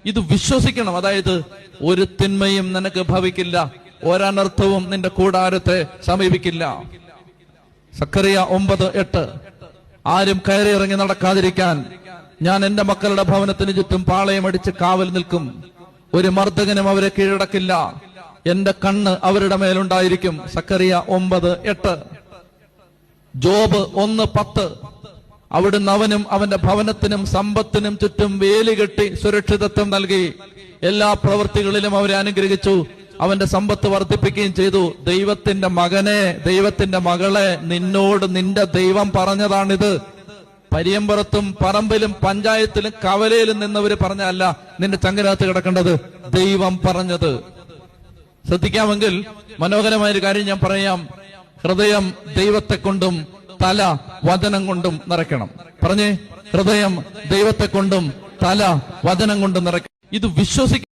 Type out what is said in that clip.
ഇത് വിശ്വസിക്കണം. അതായത് ഒരു തിന്മയും നിനക്ക് ഭവിക്കില്ല, ഒരനർത്ഥവും നിന്റെ കൂടാരത്തെ സമീപിക്കില്ല. സക്കറിയ 9:8. ആരും കയറി ഇറങ്ങി നടക്കാതിരിക്കാൻ ഞാൻ എന്റെ മക്കളുടെ ഭവനത്തിന് ചുറ്റും പാളയമടിച്ച് കാവൽ നിൽക്കും. ഒരു മർദ്ദകനും അവരെ കീഴടക്കില്ല. എന്റെ കണ്ണ് അവരുടെ മേലുണ്ടായിരിക്കും. സക്കറിയ 9:8. ജോബ് 1:10. അവിടുന്ന് അവനും അവന്റെ ഭവനത്തിനും സമ്പത്തിനും ചുറ്റും വേലി കെട്ടി സുരക്ഷിതത്വം നൽകി. എല്ലാ പ്രവൃത്തികളിലും അവരെ അനുഗ്രഹിച്ചു. അവന്റെ സമ്പത്ത് വർദ്ധിപ്പിക്കുകയും ചെയ്തു. ദൈവത്തിന്റെ മകനെ, ദൈവത്തിന്റെ മകളെ, നിന്നോട് നിന്റെ ദൈവം പറഞ്ഞതാണിത്. പരിയമ്പുറത്തും പറമ്പിലും പഞ്ചായത്തിലും കവലയിലും നിന്നവര് പറഞ്ഞല്ല നിന്റെ ചങ്കരകത്ത് കിടക്കേണ്ടത്, ദൈവം പറഞ്ഞത്. ശ്രദ്ധിക്കാമെങ്കിൽ മനോഹരമായൊരു കാര്യം ഞാൻ പറയാം. ഹൃദയം ദൈവത്തെ കൊണ്ടും തല വചനം കൊണ്ടും നിറയ്ക്കണം. പറഞ്ഞേ, ഹൃദയം ദൈവത്തെ കൊണ്ടും തല വചനം കൊണ്ടും നിറയ്ക്കണം. ഇത് വിശ്വസിക്കണം.